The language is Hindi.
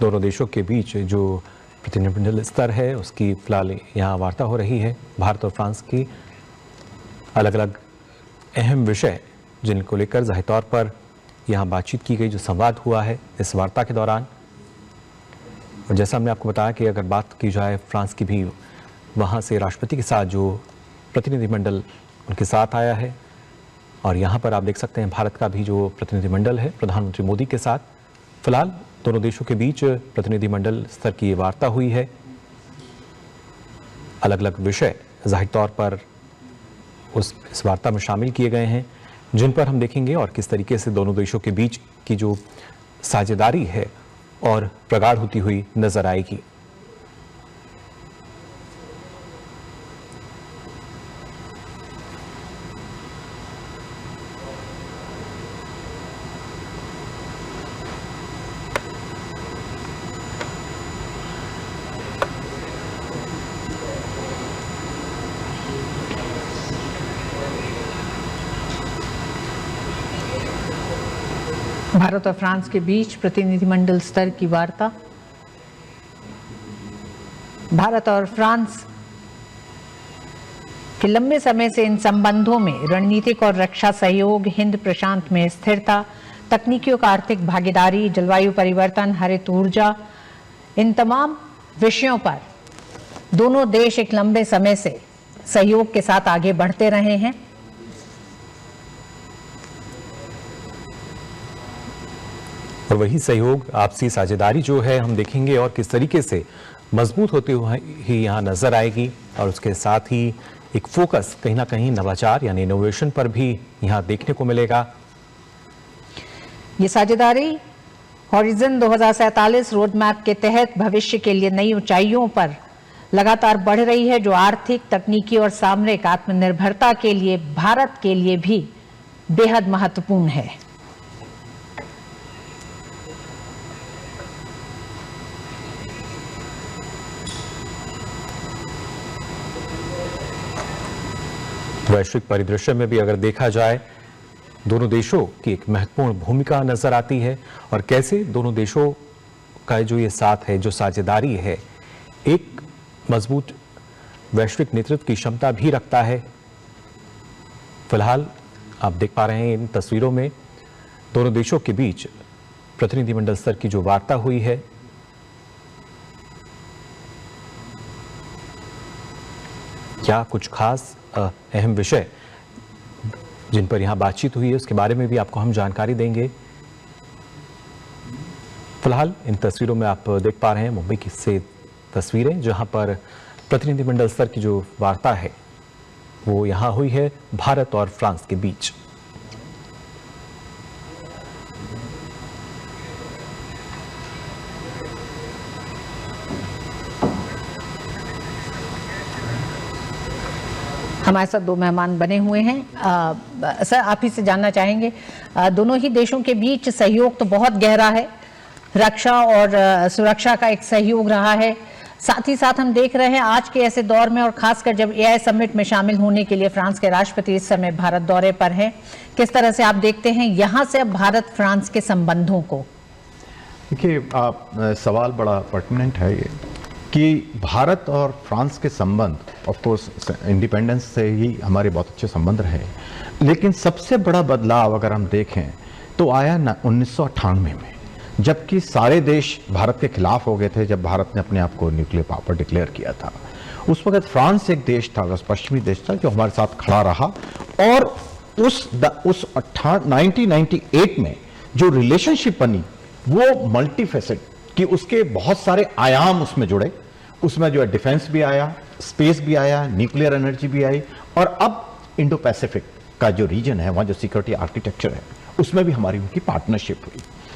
दोनों देशों के बीच जो प्रतिनिधिमंडल स्तर है उसकी फिलहाल यहाँ वार्ता हो रही है। भारत और फ्रांस की अलग अलग अहम विषय जिनको लेकर जाहिर तौर पर यहाँ बातचीत की गई, जो संवाद हुआ है इस वार्ता के दौरान। और जैसा हमने आपको बताया कि अगर बात की जाए फ्रांस की भी, वहाँ से राष्ट्रपति के साथ जो प्रतिनिधिमंडल उनके साथ आया है, और यहाँ पर आप देख सकते हैं भारत का भी जो प्रतिनिधिमंडल है प्रधानमंत्री मोदी के साथ। फिलहाल दोनों देशों के बीच प्रतिनिधिमंडल स्तर की ये वार्ता हुई है। अलग अलग विषय जाहिर तौर पर इस वार्ता में शामिल किए गए हैं, जिन पर हम देखेंगे और किस तरीके से दोनों देशों के बीच की जो साझेदारी है और प्रगाढ़ होती हुई नजर आएगी। भारत और फ्रांस के बीच प्रतिनिधिमंडल स्तर की वार्ता। भारत और फ्रांस के लंबे समय से इन संबंधों में रणनीतिक और रक्षा सहयोग, हिंद प्रशांत में स्थिरता, तकनीकियों का आर्थिक भागीदारी, जलवायु परिवर्तन, हरित ऊर्जा, इन तमाम विषयों पर दोनों देश एक लंबे समय से सहयोग के साथ आगे बढ़ते रहे हैं। और वही सहयोग, आपसी साझेदारी जो है हम देखेंगे और किस तरीके से मजबूत होते हुए ही यहाँ नजर आएगी। और उसके साथ ही एक फोकस कहीं ना कहीं नवाचार यानी इनोवेशन पर भी यहाँ देखने को मिलेगा। ये साझेदारी हॉरिजन 2047 रोड मैप के तहत भविष्य के लिए नई ऊंचाइयों पर लगातार बढ़ रही है, जो आर्थिक, तकनीकी और सामरिक आत्मनिर्भरता के लिए भारत के लिए भी बेहद महत्वपूर्ण है। वैश्विक परिदृश्य में भी अगर देखा जाए, दोनों देशों की एक महत्वपूर्ण भूमिका नजर आती है और कैसे दोनों देशों का जो ये साथ है, जो साझेदारी है, एक मजबूत वैश्विक नेतृत्व की क्षमता भी रखता है। फिलहाल आप देख पा रहे हैं इन तस्वीरों में दोनों देशों के बीच प्रतिनिधिमंडल स्तर की जो वार्ता हुई है, क्या कुछ खास अहम विषय जिन पर यहां बातचीत हुई है उसके बारे में भी आपको हम जानकारी देंगे। फिलहाल इन तस्वीरों में आप देख पा रहे हैं मुंबई की से तस्वीरें, जहां पर प्रतिनिधिमंडल स्तर की जो वार्ता है वो यहां हुई है भारत और फ्रांस के बीच। हमारे साथ दो मेहमान बने हुए हैं। सर, आप ही से जानना चाहेंगे, दोनों ही देशों के बीच सहयोग तो बहुत गहरा है, रक्षा और सुरक्षा का एक सहयोग रहा है। साथ ही साथ हम देख रहे हैं आज के ऐसे दौर में, और खासकर जब एआई समिट में शामिल होने के लिए फ्रांस के राष्ट्रपति इस समय भारत दौरे पर हैं, किस तरह से आप देखते हैं यहाँ से अब भारत फ्रांस के संबंधों को? देखिए, सवाल बड़ा पर्टिनेंट है ये कि भारत और फ्रांस के संबंध, ऑफ कोर्स इंडिपेंडेंस से ही हमारे बहुत अच्छे संबंध रहे, लेकिन सबसे बड़ा बदलाव अगर हम देखें तो आया 1998 में, जबकि सारे देश भारत के खिलाफ हो गए थे। जब भारत ने अपने आप को न्यूक्लियर पावर डिक्लेयर किया था, उस वक्त फ्रांस एक देश था, पश्चिमी देश था, जो हमारे साथ खड़ा रहा। और उस 1998 में जो रिलेशनशिप बनी वो मल्टीफेसेट कि उसके बहुत सारे आयाम उसमें जुड़े। उसमें जो है डिफेंस भी आया, स्पेस भी आया, न्यूक्लियर एनर्जी भी आई, और अब इंडो पैसिफिक का जो रीजन है, वहाँ जो सिक्योरिटी आर्किटेक्चर है, उसमें भी हमारी उनकी पार्टनरशिप हुई।